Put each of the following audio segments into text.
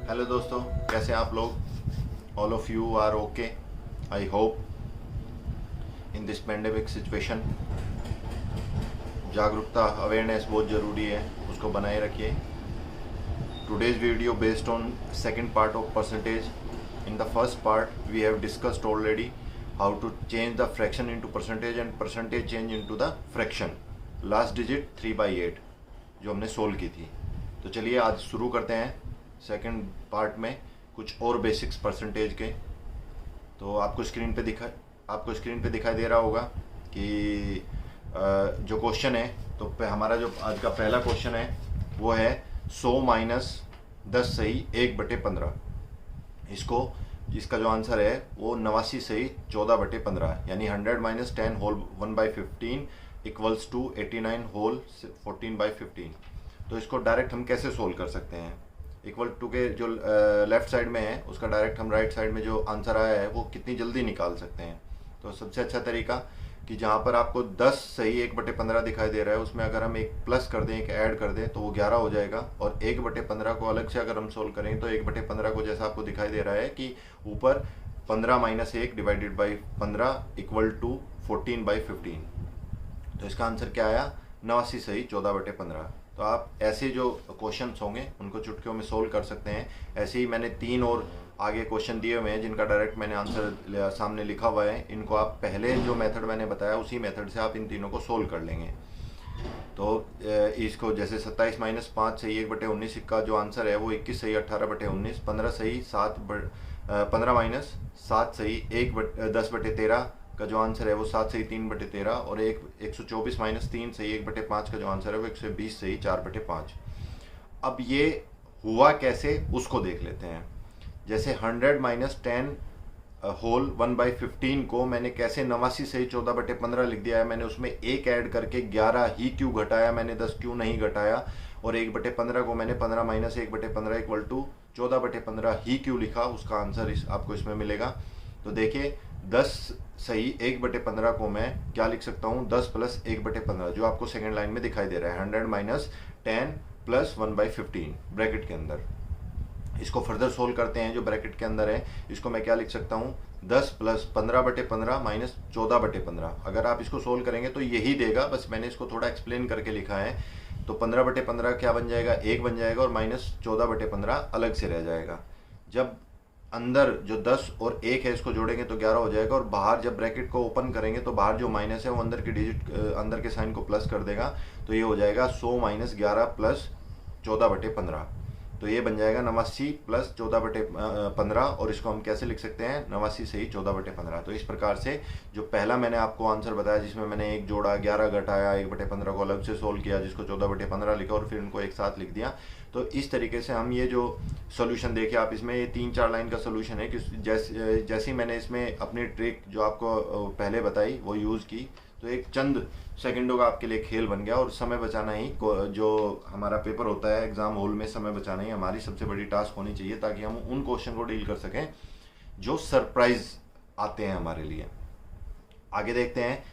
Hello दोस्तों, कैसे हैं आप लोग? All of you are okay, I hope. In this pandemic situation जागरूकता, अवेयरनेस बहुत ज़रूरी है, उसको बनाए रखिए। Today's video based on second part of percentage. In the first part we have discussed already how to change the fraction into percentage and percentage change into the fraction. Last digit 3/8 जो हमने solve की थी. तो चलिए आज शुरू करते हैं सेकंड पार्ट में कुछ और बेसिक्स परसेंटेज के. तो आपको स्क्रीन पे दिखाई दे रहा होगा कि जो क्वेश्चन है, तो हमारा जो आज का पहला क्वेश्चन है वो है 100 माइनस 10 सही 1/15. इसका जो आंसर है वो 89 सही 14/15 यानी 100 minus 10 whole 1/15 equals to 89 whole 14/15. तो इसको डायरेक्ट हम कैसे सोल्व कर सकते हैं? इक्वल टू के जो लेफ्ट साइड में है उसका डायरेक्ट हम राइट साइड में जो आंसर आया है वो कितनी जल्दी निकाल सकते हैं. तो सबसे अच्छा तरीका कि जहाँ पर आपको 10 सही 1/15 दिखाई दे रहा है उसमें अगर हम एक प्लस कर दें, एक ऐड कर दें तो वो 11 हो जाएगा. और 1/15 को अलग से अगर हम सोल्व करें तो 1/15 को जैसा आपको दिखाई दे रहा है कि ऊपर 15 minus 1 divided by 15 equal to 14/15. तो इसका आंसर क्या आया? 89 सही 14/15. तो आप ऐसे जो क्वेश्चंस होंगे उनको चुटकियों में सोल्व कर सकते हैं. ऐसे ही मैंने 3 और आगे क्वेश्चन दिए हुए हैं जिनका डायरेक्ट मैंने आंसर सामने लिखा हुआ है. इनको आप पहले जो मेथड मैंने बताया उसी मेथड से आप इन तीनों को सोल्व कर लेंगे. तो इसको जैसे 27 माइनस 5 सही 1/19 का जो आंसर है वो 21 सही 18/19. 15 सही 15 माइनस 7 सही 10/13 का जो आंसर है वो 7 सही 3/13. और 124 माइनस 3 सही 1/5 का जो आंसर है वो 120 सही 4/5. अब ये हुआ कैसे उसको देख लेते हैं. जैसे 100 माइनस 10 होल 1/15 को मैंने कैसे 89 सही 14/15 लिख दिया है. मैंने उसमें एक ऐड करके 11 ही क्यों घटाया, मैंने 10 क्यों नहीं घटाया. और 1/15 को मैंने 15 माइनस 1/15 इक्वल टू 14/15 ही क्यों लिखा, उसका आंसर आपको इसमें मिलेगा. तो देखिए 10 सही 1/15 को मैं क्या लिख सकता हूँ? 10 प्लस 1/15 जो आपको सेकेंड लाइन में दिखाई दे रहा है. 100 माइनस 10 प्लस 1/15 ब्रैकेट के अंदर. इसको फर्दर सोल्व करते हैं जो ब्रैकेट के अंदर है. इसको मैं क्या लिख सकता हूँ? 10 प्लस 15/15 माइनस 14/15. अगर आप इसको सोल्व करेंगे तो यही देगा, बस मैंने इसको थोड़ा एक्सप्लेन करके लिखा है. तो 15/15 क्या बन जाएगा? 1 बन जाएगा और माइनस 14/15 अलग से रह जाएगा. जब अंदर जो 10 और 1 है इसको जोड़ेंगे तो 11 हो जाएगा. और बाहर जब ब्रैकेट को ओपन करेंगे तो बाहर जो माइनस है वो अंदर की डिजिट अंदर के साइन को प्लस कर देगा. तो ये हो जाएगा 100 माइनस 11 प्लस 14/15. तो ये बन जाएगा 89 प्लस 14/15. और इसको हम कैसे लिख सकते हैं? 89 सही 14/15. तो इस प्रकार से जो पहला मैंने आपको आंसर बताया जिसमें मैंने एक जोड़ा 11 घटाया 1/15 को अलग से सोल्व किया जिसको 14/15 लिखा और फिर उनको एक साथ लिख दिया. तो इस तरीके से हम ये जो सोल्यूशन देखे आप इसमें ये 3-4 लाइन का सोल्यूशन है कि जैसे मैंने इसमें अपनी ट्रिक जो आपको पहले बताई वो यूज़ की तो एक चंद सेकंडों का आपके लिए खेल बन गया. और समय बचाना ही जो हमारा पेपर होता है एग्जाम हॉल में, समय बचाना ही हमारी सबसे बड़ी टास्क होनी चाहिए ताकि हम उन क्वेश्चन को डील कर सकें जो सरप्राइज आते हैं हमारे लिए. आगे देखते हैं.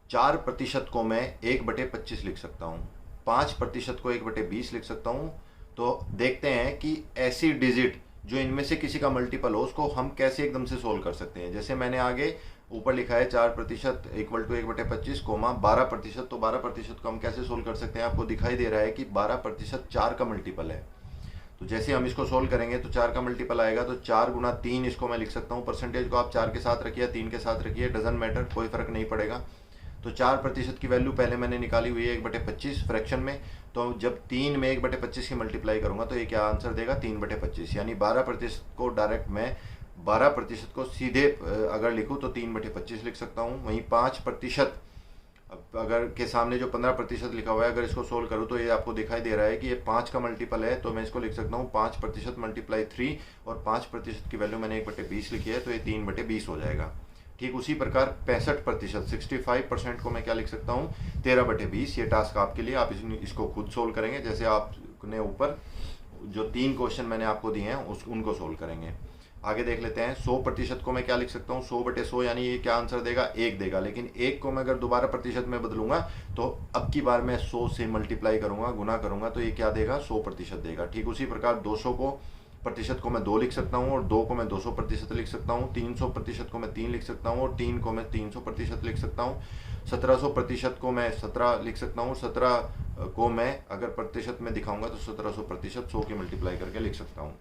4% को मैं 1/25 लिख सकता हूँ. 5% को 1/20 लिख सकता हूँ. तो देखते हैं कि ऐसी डिजिट जो इनमें से किसी का मल्टीपल हो उसको हम कैसे एकदम से सोल्व कर सकते हैं. जैसे मैंने आगे ऊपर लिखा है 4% इक्वल टू 1/25 कोमा 12%. तो 12% को हम कैसे सोल्व कर सकते हैं? आपको दिखाई दे रहा है कि 12% 4 का मल्टीपल है. तो जैसे हम इसको सोल्व करेंगे तो 4 का मल्टीपल आएगा. तो 4 गुना 3 इसको मैं लिख सकता हूँ. परसेंटेज को आप 4 के साथ रखिए 3 के साथ रखिए, डजंट मैटर, कोई फर्क नहीं पड़ेगा. तो 4% की वैल्यू पहले मैंने निकाली हुई है 1/25 फ्रैक्शन में. तो जब 3 में 1/25 की मल्टीप्लाई करूंगा तो ये क्या आंसर देगा? 3/25. यानी 12% को डायरेक्ट मैं 12% को सीधे अगर लिखूं तो 3/25 लिख सकता हूं. वहीं 5% अगर के सामने जो 15% लिखा हुआ है अगर इसको सोल्व करूं तो ये आपको दिखाई दे रहा है कि ये 5 का मल्टीपल है. तो मैं इसको लिख सकता हूं 5% मल्टीप्लाई 3 और 5% की वैल्यू मैंने 1/20 लिखी है तो ये 3/20 हो जाएगा. ठीक उसी प्रकार 65% 65% को मैं क्या लिख सकता हूँ? 13/20. ये टास्क आपके लिए, आप इसको खुद सोल्व करेंगे जैसे आपने ऊपर जो 3 क्वेश्चन मैंने आपको दिए हैं उनको सोल्व करेंगे. आगे देख लेते हैं. 100% को मैं क्या लिख सकता हूँ? 100/100 यानी ये क्या आंसर देगा? 1 देगा. लेकिन 1 को मैं अगर दोबारा प्रतिशत में बदलूंगा तो अब की बार मैं 100 से मल्टीप्लाई करूंगा, गुना करूंगा तो ये क्या देगा? 100% देगा. ठीक उसी प्रकार 200 को प्रतिशत को मैं 2 लिख सकता हूँ, और 2 को मैं 200% लिख सकता हूँ, 300% को मैं 3 लिख सकता हूँ, और 3 को मैं 300% लिख सकता हूँ, 1700% को मैं 17 लिख सकता हूँ, 17 को मैं अगर प्रतिशत में दिखाऊंगा तो 1700% 100 की मल्टीप्लाई करके लिख सकता हूँ।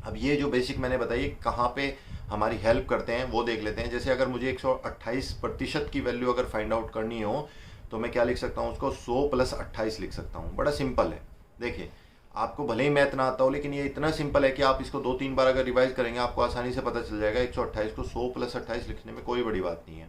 अब ये जो बेसिक मैंने बताई कहाँ पे हमारी हेल्प करते हैं वो देख लेते हैं। जैसे अगर मुझे 128% की वैल्यू अगर फाइंड आउट करनी हो तो मैं क्या लिख सकता हूँ, उसको 100 + 28 लिख सकता हूँ। बड़ा सिंपल है। देखिए, आपको भले ही मैथ ना आता हो, लेकिन ये इतना सिंपल है कि आप इसको 2-3 बार अगर रिवाइज करेंगे आपको आसानी से पता चल जाएगा। 128 को 100 + 28 लिखने में कोई बड़ी बात नहीं है।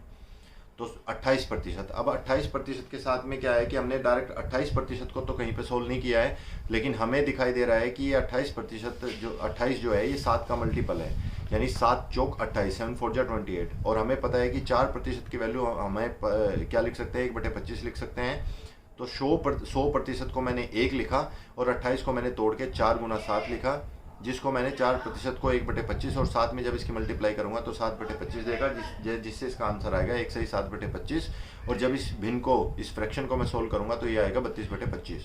तो 28%। अब 28% के साथ में क्या है कि हमने डायरेक्ट 28% को तो कहीं पे सोल्व नहीं किया है, लेकिन हमें दिखाई दे रहा है कि ये 28% जो 28 जो है ये 7 का मल्टीपल है, यानी 7 चौक 28, 7 4 जा 28। और हमें पता है कि 4% की वैल्यू हमें क्या लिख सकते हैं, 1/25 लिख सकते हैं। तो 100% को मैंने 1 लिखा, और 28 को मैंने तोड़ के 4 × 7 लिखा, जिसको मैंने 4% को 1/25 और 7 में जब इसकी मल्टीप्लाई करूंगा तो 7/25 देगा, जिससे इसका आंसर आएगा 1 सही 7/25। और जब इस भिन्न को, इस फ्रैक्शन को मैं सोल्व करूंगा तो ये आएगा 32/25।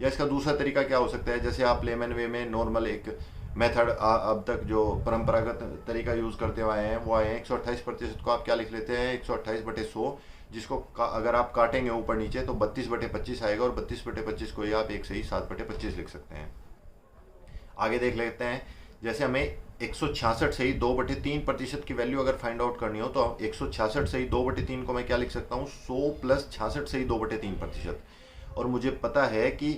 या इसका दूसरा तरीका क्या हो सकता है, जैसे आप लेमन वे में नॉर्मल एक मेथड अब तक जो परंपरागत तरीका यूज़ करते हुए आए हैं वो आए हैं। 128% को आप क्या लिख लेते हैं, 128/100, जिसको अगर आप काटेंगे ऊपर नीचे तो 32/25 आएगा, और 32/25 को ही आप 1 सही 7/25 लिख सकते हैं। आगे देख लेते हैं। जैसे हमें 166 सही 2/3% की वैल्यू अगर फाइंड आउट करनी हो तो 166 सही 2/3 को मैं क्या लिख सकता हूँ, 100 + 66 सही 2/3%। और मुझे पता है कि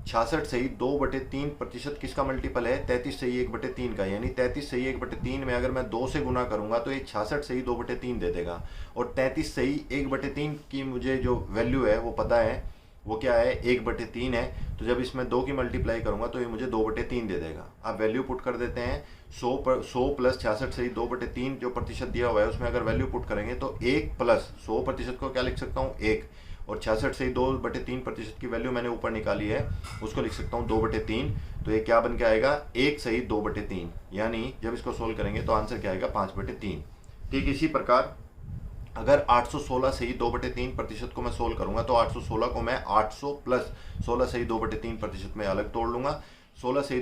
66 सही 2/3% किसका मल्टीपल है, 33 सही 1/3 का, यानी 33 सही 1/3 में अगर मैं 2 से गुना करूंगा तो ये 66 सही 2/3 दे देगा। और 33 सही 1/3 की मुझे जो वैल्यू है वो पता है, वो क्या है, 1/3 है। तो जब इसमें 2 की मल्टीप्लाई करूंगा तो ये मुझे 2/3 दे देगा। आप वैल्यू पुट कर देते हैं, 100 + 66 सही 2/3 जो प्रतिशत दिया हुआ है उसमें अगर वैल्यू पुट करेंगे तो 1 + 100% को क्या लिख सकता हूँ, 1, और 66 सही 2/3% की वैल्यू मैंने ऊपर निकाली है उसको लिख सकता हूँ 2/3। तो ये क्या बन के आएगा, 1 सही 2/3, यानी जब इसको सोल्व करेंगे तो आंसर क्या आएगा, 5/3। ठीक इसी प्रकार अगर 816 सही 2/3% को मैं सोल्व करूंगा तो 816 को मैं 800 + 16 सही 2/3% में अलग तोड़ लूंगा। 16 सही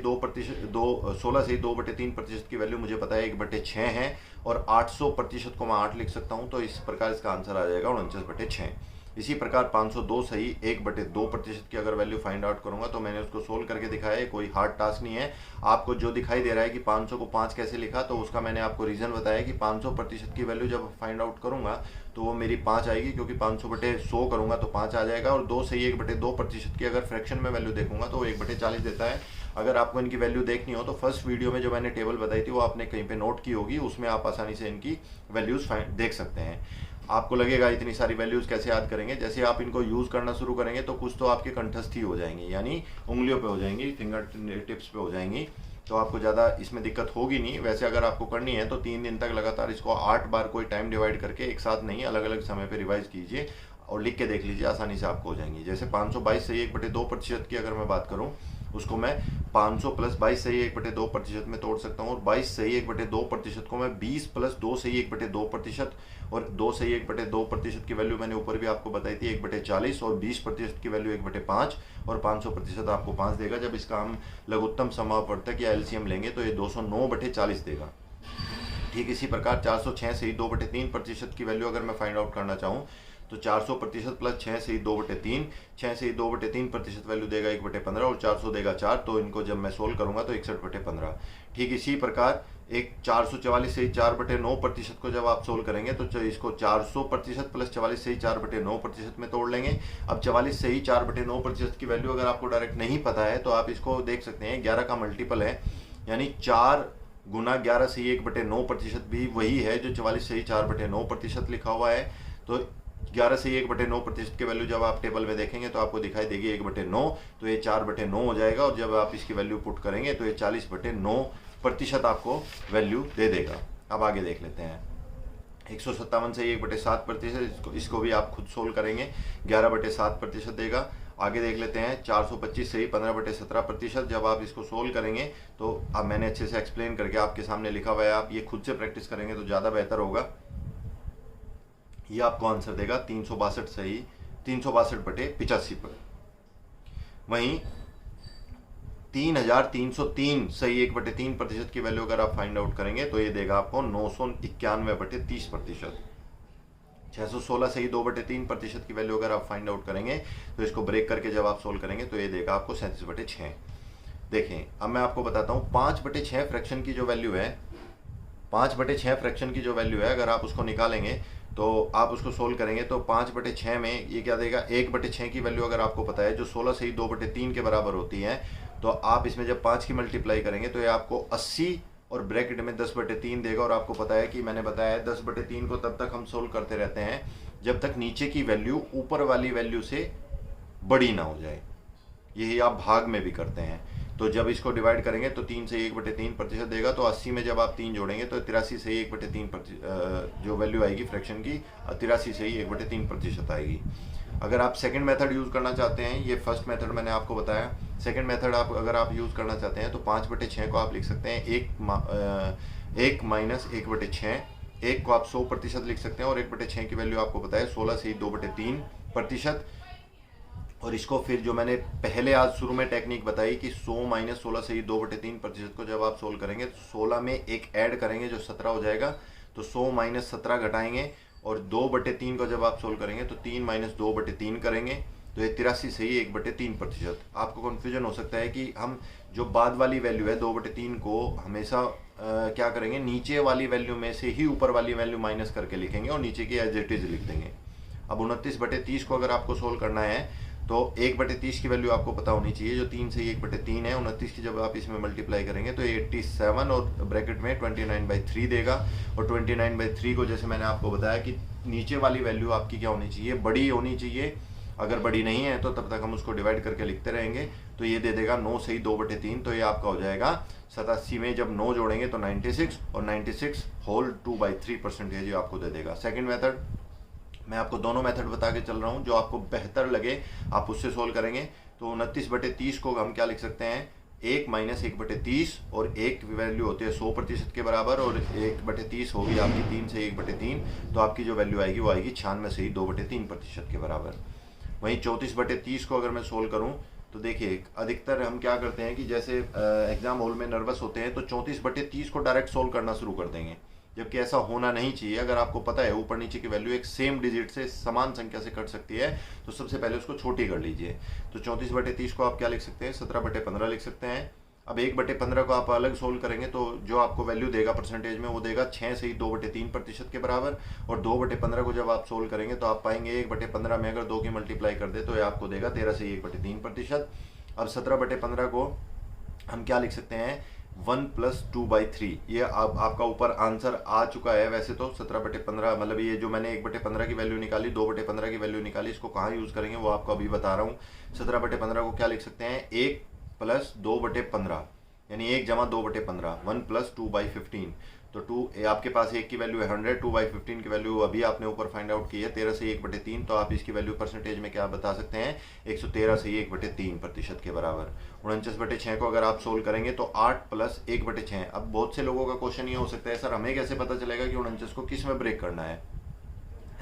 2/3% की वैल्यू मुझे पता है 1/6 है, और 800% को मैं 8 लिख सकता हूं। तो इस प्रकार इसका आंसर आ जाएगा 49/6। इसी प्रकार 502 सही 1/2% की अगर वैल्यू फाइंड आउट करूंगा तो मैंने उसको सोल्व करके दिखाया है, कोई हार्ड टास्क नहीं है। आपको जो दिखाई दे रहा है कि 500 को 5 कैसे लिखा, तो उसका मैंने आपको रीज़न बताया कि 500% की वैल्यू जब फाइंड आउट करूंगा तो वो मेरी 5 आएगी, क्योंकि 500/100 करूंगा तो 5 आ जाएगा। और 2 सही 1/2% की अगर फ्रैक्शन में वैल्यू देखूंगा तो वो 1/40 देता है। अगर आपको इनकी वैल्यू देखनी हो तो फर्स्ट वीडियो में जो मैंने टेबल बताई थी वो आपने कहीं पे नोट की होगी, उसमें आप आसानी से इनकी वैल्यूज़ देख सकते हैं। आपको लगेगा इतनी सारी वैल्यूज़ कैसे याद करेंगे, जैसे आप इनको यूज़ करना शुरू करेंगे तो कुछ तो आपके कंठस्थ ही हो जाएंगी, यानी उंगलियों पे हो जाएंगी, फिंगर टिप्स पे हो जाएंगी, तो आपको ज़्यादा इसमें दिक्कत होगी नहीं। वैसे अगर आपको करनी है तो 3 दिन तक लगातार इसको 8 बार कोई टाइम डिवाइड करके, एक साथ नहीं, अलग अलग समय पर रिवाइज कीजिए और लिख के देख लीजिए, आसानी से आपको हो जाएंगी। जैसे 522 सही 1/2% की अगर मैं बात करूँ, उसको मैं 500 + 22 सही 1/2% में तोड़ सकता हूँ, और 22 सही 1/2% को मैं 20 + 2 सही 1/2%, और 2 सही 1/2% की वैल्यू मैंने ऊपर भी आपको बताई थी 1/40, और 20% की वैल्यू 1/5, और 500% आपको 5 देगा। जब इसका हम लघुत्तम समापवर्तक या एलसीएम लेंगे तो ये 209/40 देगा। ठीक इसी प्रकार 406 सही 2/3% की वैल्यू अगर मैं फाइंड आउट करना चाहूँ तो 400% + 6 सही 2/3, 6 सही 2/3% वैल्यू देगा 1/15, और 400 देगा 4, तो इनको जब मैं सोल्व करूंगा तो 61/15। ठीक इसी प्रकार एक 444 सही 4/9% को जब आप सोल्व करेंगे तो इसको 400% + 44 सही 4/9% में तोड़ लेंगे। अब 44 सही 4/9% की वैल्यू अगर आपको डायरेक्ट नहीं पता है तो आप इसको देख सकते हैं, 11 का मल्टीपल है, यानी 4 × 11 सही 1/9% भी वही है जो 44 सही 4/9% लिखा हुआ है। तो 11 सही 1/9% की वैल्यू जब आप टेबल में देखेंगे तो आपको दिखाई देगी 1/9, तो ये 4/9 हो जाएगा, और जब आप इसकी वैल्यू पुट करेंगे तो ये 40/9% आपको वैल्यू दे देगा। अब आगे देख लेते हैं। 157 सही 1/7%, इसको भी आप खुद सोल्व करेंगे, 11/7% देगा। आगे देख लेते हैं 425 सही 15/17%, जब आप इसको सोल्व करेंगे तो अब मैंने अच्छे से एक्सप्लेन करके आपके सामने लिखा हुआ है, आप ये खुद से प्रैक्टिस करेंगे तो ज़्यादा बेहतर होगा। ये आपको आंसर देगा 362 सही 362/85 पर। वहीं 3303 सही 1/3% की वैल्यू अगर आप फाइंड आउट करेंगे तो ये देगा आपको 991/30%। 616 सही 2/3% की वैल्यू अगर आप फाइंड आउट करेंगे तो इसको ब्रेक करके जब आप सोल्व करेंगे तो ये देगा आपको 37/6। देखें अब मैं आपको बताता हूँ 5/6 फ्रैक्शन की जो वैल्यू है, 5/6 फ्रैक्शन की जो वैल्यू है अगर आप उसको निकालेंगे तो आप उसको सोल्व करेंगे तो 5/6 में ये क्या देगा, 1/6 की वैल्यू अगर आपको पता है जो 16 सही 2/3 के बराबर होती है, तो आप इसमें जब 5 की मल्टीप्लाई करेंगे तो ये आपको 80 और ब्रैकेट में 10/3 देगा। और आपको पता है कि मैंने बताया है 10/3 को तब तक हम सोल्व करते रहते हैं जब तक नीचे की वैल्यू ऊपर वाली वैल्यू से बड़ी ना हो जाए। यही आप भाग में भी करते हैं। तो जब इसको डिवाइड करेंगे तो 3 से 1/3% देगा, तो 80 में जब आप 3 जोड़ेंगे तो 83 से 1/3% जो वैल्यू आएगी फ्रैक्शन की 83 से ही 1/3% आएगी। अगर आप सेकंड मेथड यूज़ करना चाहते हैं, ये फर्स्ट मेथड मैंने आपको बताया, सेकंड मेथड अगर आप यूज़ करना चाहते हैं तो 5/6 को आप लिख सकते हैं 1 माइनस 1/6। 1 को आप 100% लिख सकते हैं और 1/6 की वैल्यू आपको पता है 16 से ही 2/3%। और इसको फिर जो मैंने पहले आज शुरू में टेक्निक बताई कि 100 माइनस 16 से ही 2/3% को जब आप सोल्व करेंगे तो 16 में एक ऐड करेंगे जो 17 हो जाएगा, तो 100 माइनस 17 घटाएंगे और 2/3 को जब आप सोल्व करेंगे तो 3 माइनस 2/3 करेंगे, तो ये 83 से ही 1/3%। आपको कन्फ्यूजन हो सकता है कि हम जो बाद वाली वैल्यू है 2/3 को हमेशा क्या करेंगे, नीचे वाली वैल्यू में से ही ऊपर वाली वैल्यू माइनस करके लिखेंगे और नीचे की एज इट इज लिख देंगे। अब 29/30 को अगर आपको सोल्व करना है तो 1/30 की वैल्यू आपको पता होनी चाहिए जो 3 से 1/3 है। 29 की जब आप इसमें मल्टीप्लाई करेंगे तो 87 और ब्रैकेट में 29/3 देगा। और 29/3 को जैसे मैंने आपको बताया कि नीचे वाली वैल्यू आपकी क्या होनी चाहिए, बड़ी होनी चाहिए। अगर बड़ी नहीं है तो तब तक हम उसको डिवाइड करके लिखते रहेंगे, तो ये दे देगा 9 सही 2/3, तो ये आपका हो जाएगा 87 में जब 9 जोड़ेंगे तो 96 और 96 होल 2/3% ये आपको दे देगा। सेकेंड मेथड मैं आपको दोनों मेथड बता के चल रहा हूँ, जो आपको बेहतर लगे आप उससे सोल्व करेंगे। तो 29/30 को हम क्या लिख सकते हैं, 1 माइनस 1/30 और 1 वैल्यू होती है 100% के बराबर और 1/30 होगी आपकी 3 से 1/3, तो आपकी जो वैल्यू आएगी वो आएगी 96 से ही 2/3% के बराबर। वहीं 34/30 को अगर मैं सोल्व करूँ तो देखिए अधिकतर हम क्या करते हैं कि जैसे एग्जाम हॉल में नर्वस होते हैं तो 34/30 को डायरेक्ट सोल्व करना शुरू कर देंगे, जबकि ऐसा होना नहीं चाहिए। अगर आपको पता है ऊपर नीचे की वैल्यू एक सेम डिजिट से समान संख्या से कट सकती है तो सबसे पहले उसको छोटी कर लीजिए। तो 34/30 को आप क्या लिख सकते हैं, 17/15 लिख सकते हैं। अब 1/15 को आप अलग सोल्व करेंगे तो जो आपको वैल्यू देगा परसेंटेज में वो देगा 6 से ही 2/3% के बराबर। और 2/15 को जब आप सोल्व करेंगे तो आप पाएंगे 1/15 में अगर 2 की मल्टीप्लाई कर दे तो ये आपको देगा 13 से 1/3%। अब 17/15 को हम क्या लिख सकते हैं, 1 + 2/3। ये अब आपका ऊपर आंसर आ चुका है। वैसे तो 17/15 मतलब ये जो मैंने 1/15 की वैल्यू निकाली, 2/15 की वैल्यू निकाली, इसको कहाँ यूज़ करेंगे वो आपको अभी बता रहा हूँ। 17/15 को क्या लिख सकते हैं, 1 + 2/15 यानी 1 + 2/15, 1 + 2/15। तो 2 आपके पास 1 की वैल्यू है 100, 2/15 की वैल्यू अभी आपने ऊपर फाइंड आउट की है 13 से 1/3, तो आप इसकी वैल्यू परसेंटेज में क्या बता सकते हैं, 113 से 1/3% के बराबर। 49/6 को अगर आप सोल्व करेंगे तो 8 + 1/6। अब बहुत से लोगों का क्वेश्चन ये हो सकता है, सर हमें कैसे पता चलेगा कि 49 को किस में ब्रेक करना है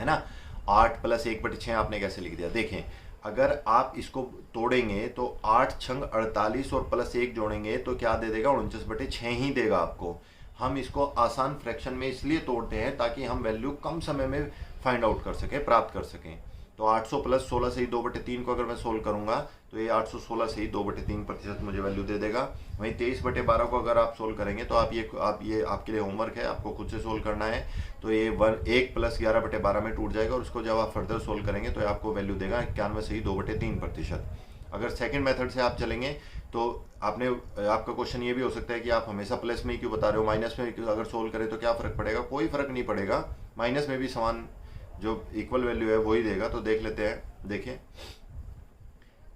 ना। 8 + 1/6 आपने कैसे लिख दिया, देखें अगर आप इसको तोड़ेंगे तो 8 छंग 48 और +1 जोड़ेंगे तो क्या दे देगा, 49/6 ही देगा आपको। हम इसको आसान फ्रैक्शन में इसलिए तोड़ते हैं ताकि हम वैल्यू कम समय में फाइंड आउट कर सकें, प्राप्त कर सकें। तो 800 + 16 से ही 2/3 को अगर मैं सोल्व करूंगा तो ये 816 से ही 2/3% मुझे वैल्यू दे देगा। वहीं 23/12 को अगर आप सोल्व करेंगे तो आप ये आपके लिए होमवर्क है, आपको खुद से सोल्व करना है। तो ये 1 + 11/12 में टूट जाएगा और उसको जब आप फर्दर सोल्व करेंगे तो आपको वैल्यू देगा 91 से ही 2/3%। अगर सेकंड मेथड से आप चलेंगे तो आपका क्वेश्चन ये भी हो सकता है कि आप हमेशा प्लस में ही क्यों बता रहे हो, माइनस में अगर सोल्व करें तो क्या फ़र्क पड़ेगा, कोई फ़र्क नहीं पड़ेगा, माइनस में भी समान जो इक्वल वैल्यू है वही देगा। तो देख लेते हैं, देखिए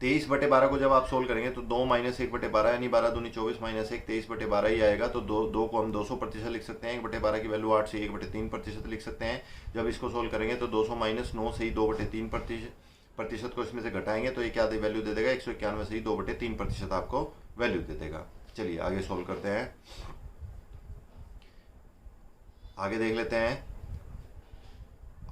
23/12 को जब आप सोल्व करेंगे तो 2 - 1/12 यानी 12 दूनी 24 - 1 23/12 ही आएगा। तो 2 को हम 200% लिख सकते हैं, 1/12 की वैल्यू 8 से 1/3% लिख सकते हैं। जब इसको सोल्व करेंगे तो 200 - 9 से ही 2/3% को इसमें से घटाएंगे तो ये क्या वैल्यू दे देगा, 191 से ही 2/3% आपको वैल्यू दे देगा। चलिए आगे सोल्व करते हैं, आगे देख लेते हैं।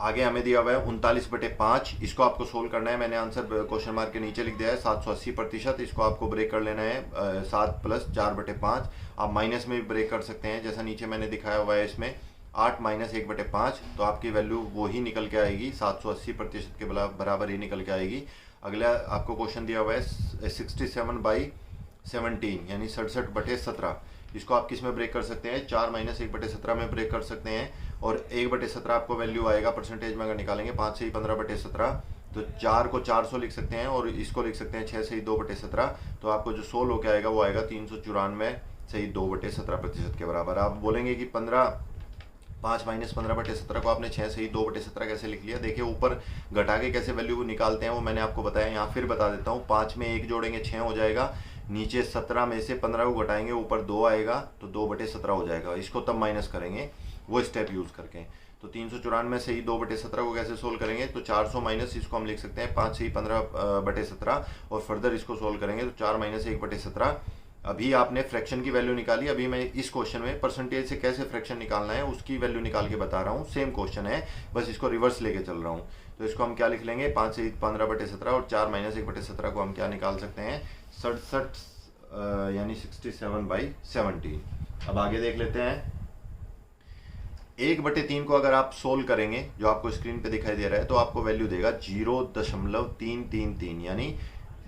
आगे हमें दिया हुआ है 39/5, इसको आपको सोल्व करना है। मैंने आंसर क्वेश्चन मार्क के नीचे लिख दिया है 780%। इसको आपको ब्रेक कर लेना है 7 + 4/5। आप माइनस में भी ब्रेक कर सकते हैं, जैसा नीचे मैंने दिखाया हुआ है इसमें 8 - 1/5, तो आपकी वैल्यू वही निकल के आएगी, 780% के बराबर ही निकल के आएगी। अगला आपको क्वेश्चन दिया हुआ है 67/17 यानी 67/17। इसको आप किस में ब्रेक कर सकते हैं, 4 - 1/17 में ब्रेक कर सकते हैं। और 1/17 आपको वैल्यू आएगा परसेंटेज में अगर निकालेंगे 5 से ही 15/17, तो 4 को 400 लिख सकते हैं और इसको लिख सकते हैं 6 से ही 2/17। तो आपको जो सोल्व होकर आएगा वो आएगा 394 से ही 2/17% के बराबर। आप बोलेंगे कि 5 - 15/17 को आपने 6 से ही 2/17 कैसे लिख लिया। देखिए ऊपर घटा के कैसे वैल्यू निकालते हैं वो मैंने आपको बताया, यहाँ फिर बता देता हूँ। 5 में 1 जोड़ेंगे 6 हो जाएगा, नीचे 17 में से 15 को घटाएंगे, ऊपर 2 आएगा तो 2/17 हो जाएगा। इसको तब माइनस करेंगे वो स्टेप यूज करके। तो 394 से ही 2/17 को कैसे सोल्व करेंगे, तो 400 माइनस इसको हम लिख सकते हैं 5 से ही 15/17 और फर्दर इसको सोल्व करेंगे तो 4 - 1/17। अभी आपने फ्रैक्शन की वैल्यू निकाली। अभी मैं इस क्वेश्चन में परसेंटेज से कैसे फ्रैक्शन निकालना है उसकी वैल्यू निकाल के बता रहा हूँ। सेम क्वेश्चन है, बस इसको रिवर्स लेके चल रहा हूँ। तो इसको हम क्या लिख लेंगे, 5 से ही 15/17 और 4 - 1/17 को हम क्या निकाल सकते हैं, 67 यानी 67/17। अब आगे देख लेते हैं। 1/3 को अगर आप सोल्व करेंगे, जो आपको स्क्रीन पे दिखाई दे रहा है, तो आपको वैल्यू देगा 0.333 यानी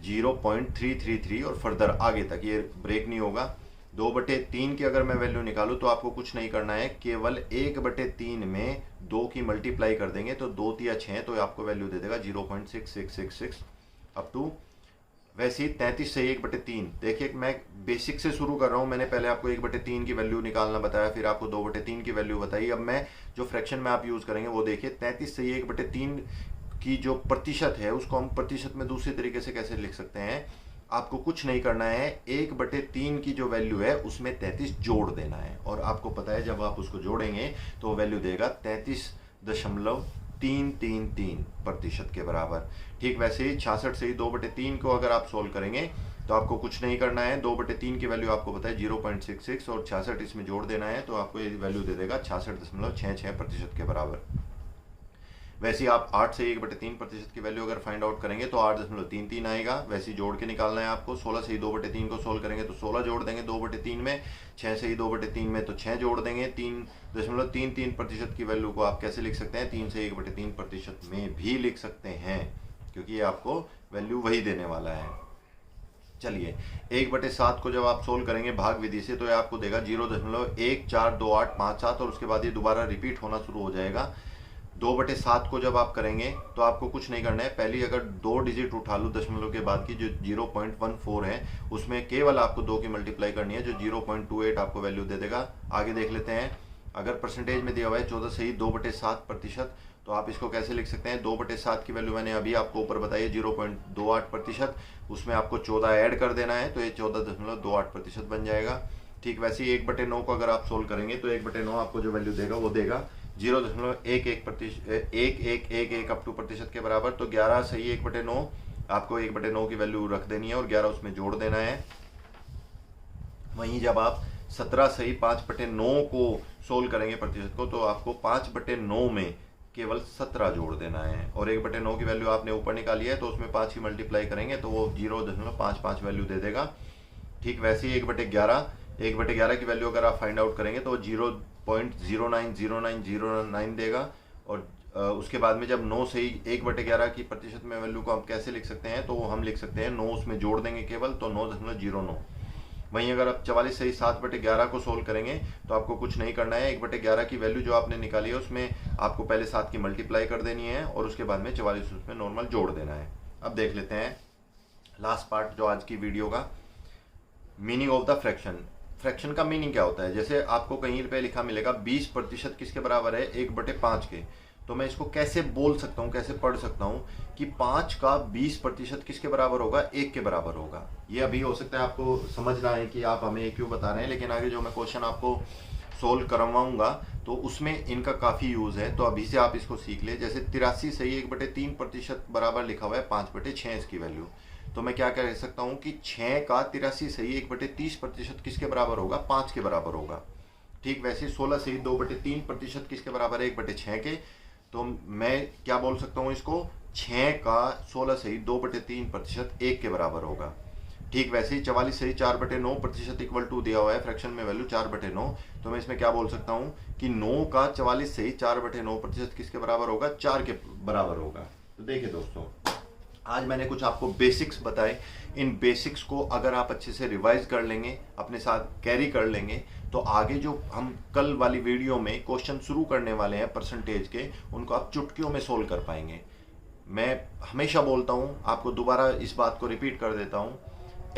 0.333 और फर्दर आगे तक ये ब्रेक नहीं होगा। 2/3 की अगर मैं वैल्यू निकालूं तो आपको कुछ नहीं करना है, केवल 1/3 में 2 की मल्टीप्लाई कर देंगे तो 2 × 6 तो आपको वैल्यू दे देगा 0.6666 अप टू। वैसे ही 33 से 1/3, देखिए मैं बेसिक से शुरू कर रहा हूँ। मैंने पहले आपको 1/3 की वैल्यू निकालना बताया, फिर आपको 2/3 की वैल्यू बताई। अब मैं जो फ्रैक्शन में आप यूज करेंगे वो देखिए, 33 से 1/3 की जो प्रतिशत है उसको हम प्रतिशत में दूसरे तरीके से कैसे लिख सकते हैं। आपको कुछ नहीं करना है, 1/3 की जो वैल्यू है उसमें 33 जोड़ देना है और आपको पता है जब आप उसको जोड़ेंगे तो वैल्यू देगा 33.333% के बराबर। ठीक वैसे ही 66 से ही 2/3 को अगर आप सोल्व करेंगे तो आपको कुछ नहीं करना है, 2/3 की वैल्यू आपको पता है 0.66 और 66 इसमें जोड़ देना है तो आपको ये वैल्यू दे देगा 66.66% के बराबर। वैसे ही आप 8 से 1/3% की वैल्यू अगर फाइंड आउट करेंगे तो 8.33 आएगा। वैसे ही जोड़ के निकालना है आपको। 16 से ही 2/3 को सोल्व करेंगे तो 16 जोड़ देंगे 2/3 में, 6 से ही 2/3 में तो 6 जोड़ देंगे। 3.33% की वैल्यू को आप कैसे लिख सकते हैं, 3 से 1/3% में भी लिख सकते हैं, क्योंकि ये आपको वैल्यू वही देने वाला है। चलिए 1/7 को जब आप सोल्व करेंगे भाग विधि से तो ये आपको देगा 0.142857 और उसके बाद ये दोबारा रिपीट होना शुरू हो जाएगा। 2/7 को जब आप करेंगे तो आपको कुछ नहीं करना है, पहली अगर 2 डिजिट उठा लूँ दशमलव के बाद की जो 0.14 है उसमें केवल आपको 2 की मल्टीप्लाई करनी है जो 0.28 आपको वैल्यू दे देगा। आगे देख लेते हैं। अगर परसेंटेज में दिया हुआ है 14 से ही 2/7%, तो आप इसको कैसे लिख सकते हैं, 2/7 की वैल्यू मैंने अभी आपको ऊपर बताई है 0.28%, उसमें आपको 14 ऐड कर देना है तो ये 14.28% बन जाएगा। ठीक वैसे ही 1/9 को अगर आप सोल्व करेंगे तो 1/9 आपको जो वैल्यू देगा वो देगा 0.1111 अप टू प्रतिशत के बराबर। तो 11 से ही 1/9 आपको 1/9 की वैल्यू रख देनी है और 11 उसमें जोड़ देना है। वहीं जब आप 17 से ही 5/9 को सोल्व करेंगे प्रतिशत को तो आपको 5/9 में केवल 17 जोड़ देना है और 1/9 की वैल्यू आपने ऊपर निकाली है तो उसमें 5 की मल्टीप्लाई करेंगे तो वो 0.55 वैल्यू दे देगा। ठीक वैसे ही 1/11 की वैल्यू अगर आप फाइंड आउट करेंगे तो 0.090909 देगा। और उसके बाद में जब 9 से ही 1/11 की प्रतिशत में वैल्यू को हम कैसे लिख सकते हैं, तो वो हम लिख सकते हैं 9 उसमें जोड़ देंगे केवल तो 9.09। वहीं अगर आप 44 से ही 7/11 को सोल्व करेंगे तो आपको कुछ नहीं करना है, 1/11 की वैल्यू जो आपने निकाली है उसमें आपको पहले 7 की मल्टीप्लाई कर देनी है और उसके बाद में 44 उसमें नॉर्मल जोड़ देना है। अब देख लेते हैं लास्ट पार्ट जो आज की वीडियो का, meaning of the fraction. Fraction का मीनिंग क्या होता है, जैसे आपको कहीं पे लिखा मिलेगा 20% किसके बराबर है, 1/5 के। तो मैं इसको कैसे बोल सकता हूँ, कैसे पढ़ सकता हूँ कि 5 का 20% किसके बराबर होगा, 1 के बराबर होगा। ये अभी हो सकता है आपको समझना है कि आप हमें क्यों बता रहे हैं, लेकिन आगे जो मैं क्वेश्चन आपको सोल्व करवाऊंगा तो उसमें इनका काफ़ी यूज़ है, तो अभी से आप इसको सीख ले। जैसे 83 से ही 1/3% बराबर लिखा हुआ है 5/6 इसकी वैल्यू, तो मैं क्या कह सकता हूँ कि 6 का 83 से ही 1/30% किसके बराबर होगा, 5 के बराबर होगा। ठीक वैसे 16 से ही 2/3% किसके बराबर है, 1/6 के। तो मैं क्या बोल सकता हूँ इसको, 6 का 16 सही 2/3% 1 के बराबर होगा। ठीक वैसे ही 44 सही 4/9% इक्वल टू दिया हुआ है, फ्रैक्शन में वैल्यू 4/9, तो मैं इसमें क्या बोल सकता हूँ कि 9 का 44 सही 4/9% किसके बराबर होगा, 4 के बराबर होगा। तो देखिए दोस्तों, आज मैंने कुछ आपको बेसिक्स बताए। इन बेसिक्स को अगर आप अच्छे से रिवाइज कर लेंगे, अपने साथ कैरी कर लेंगे, तो आगे जो हम कल वाली वीडियो में क्वेश्चन शुरू करने वाले हैं परसेंटेज के, उनको आप चुटकियों में सोल्व कर पाएंगे। मैं हमेशा बोलता हूँ, आपको दोबारा इस बात को रिपीट कर देता हूँ,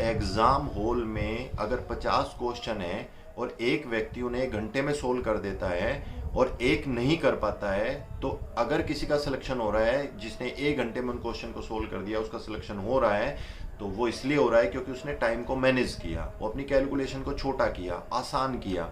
एग्जाम हॉल में अगर 50 क्वेश्चन है और एक व्यक्ति उन्हें 1 घंटे में सोल्व कर देता है और एक नहीं कर पाता है, तो अगर किसी का सिलेक्शन हो रहा है जिसने 1 घंटे में उन क्वेश्चन को सोल्व कर दिया, उसका सिलेक्शन हो रहा है, तो वो इसलिए हो रहा है क्योंकि उसने टाइम को मैनेज किया, वो अपनी कैलकुलेशन को छोटा किया, आसान किया।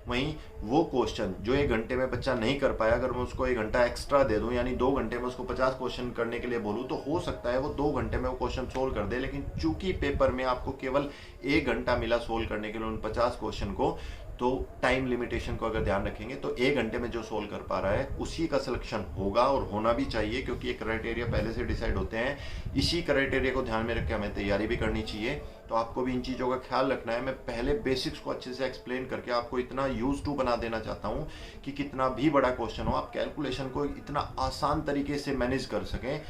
वहीं वो क्वेश्चन जो 1 घंटे में बच्चा नहीं कर पाया, अगर मैं उसको 1 घंटा एक्स्ट्रा दे दूं, यानी 2 घंटे में उसको 50 क्वेश्चन करने के लिए बोलूं, तो हो सकता है वो 2 घंटे में वो क्वेश्चन सोल्व कर दे। लेकिन चूंकि पेपर में आपको केवल 1 घंटा मिला सोल्व करने के लिए उन 50 क्वेश्चन को, तो टाइम लिमिटेशन को अगर ध्यान रखेंगे तो 1 घंटे में जो सोल्व कर पा रहा है उसी का सिलेक्शन होगा, और होना भी चाहिए, क्योंकि ये क्राइटेरिया पहले से डिसाइड होते हैं। इसी क्राइटेरिया को ध्यान में रख के हमें तैयारी भी करनी चाहिए। तो आपको भी इन चीज़ों का ख्याल रखना है। मैं पहले बेसिक्स को अच्छे से एक्सप्लेन करके आपको इतना यूज टू बना देना चाहता हूँ कि कितना भी बड़ा क्वेश्चन हो, आप कैलकुलेशन को इतना आसान तरीके से मैनेज कर सकें,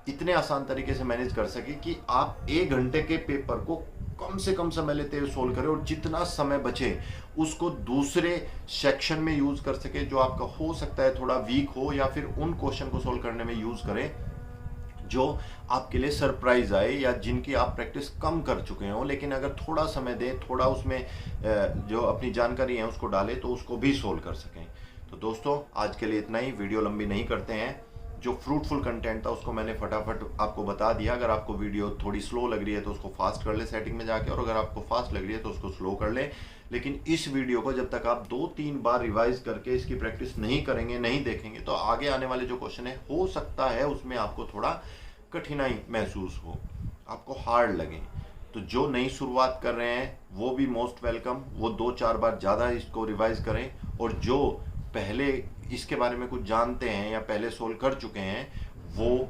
इतने आसान तरीके से मैनेज कर सके कि आप 1 घंटे के पेपर को कम से कम समय लेते हुए सोल्व करें, और जितना समय बचे उसको दूसरे सेक्शन में यूज कर सके जो आपका हो सकता है थोड़ा वीक हो, या फिर उन क्वेश्चन को सोल्व करने में यूज करें जो आपके लिए सरप्राइज आए, या जिनकी आप प्रैक्टिस कम कर चुके हो। लेकिन अगर थोड़ा समय दें, थोड़ा उसमें जो अपनी जानकारी है उसको डालें, तो उसको भी सोल्व कर सकें। तो दोस्तों, आज के लिए इतना ही, वीडियो लंबी नहीं करते हैं। जो फ्रूटफुल कंटेंट था उसको मैंने फटाफट आपको बता दिया। अगर आपको वीडियो थोड़ी स्लो लग रही है तो उसको फास्ट कर ले सेटिंग में जाके, और अगर आपको फास्ट लग रही है तो उसको स्लो कर ले। लेकिन इस वीडियो को जब तक आप 2-3 बार रिवाइज करके इसकी प्रैक्टिस नहीं करेंगे, नहीं देखेंगे, तो आगे आने वाले जो क्वेश्चन है हो सकता है उसमें आपको थोड़ा कठिनाई महसूस हो, आपको हार्ड लगे। तो जो नई शुरुआत कर रहे हैं वो भी मोस्ट वेलकम, वो 2-4 बार ज़्यादा इसको रिवाइज करें, और जो पहले इसके बारे में कुछ जानते हैं या पहले सोल्व कर चुके हैं वो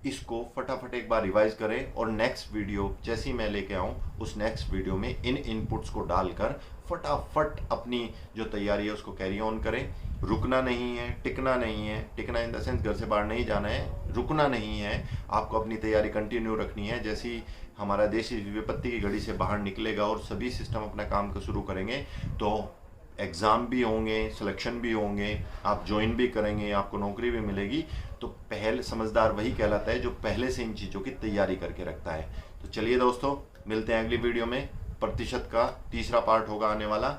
इसको फटाफट एक बार रिवाइज करें, और नेक्स्ट वीडियो जैसी मैं लेके आऊँ उस नेक्स्ट वीडियो में इन इनपुट्स को डालकर फटाफट अपनी जो तैयारी है उसको कैरी ऑन करें। रुकना नहीं है, टिकना नहीं है, टिकना इन द सेंस घर से बाहर नहीं जाना है, रुकना नहीं है, आपको अपनी तैयारी कंटिन्यू रखनी है। जैसे ही हमारा देश इस विपत्ति की घड़ी से बाहर निकलेगा और सभी सिस्टम अपना काम को शुरू करेंगे, तो एग्ज़ाम भी होंगे, सिलेक्शन भी होंगे, आप ज्वाइन भी करेंगे, आपको नौकरी भी मिलेगी। तो पहले समझदार वही कहलाता है जो पहले से इन चीज़ों की तैयारी करके रखता है। तो चलिए दोस्तों, मिलते हैं अगली वीडियो में। प्रतिशत का तीसरा पार्ट होगा आने वाला।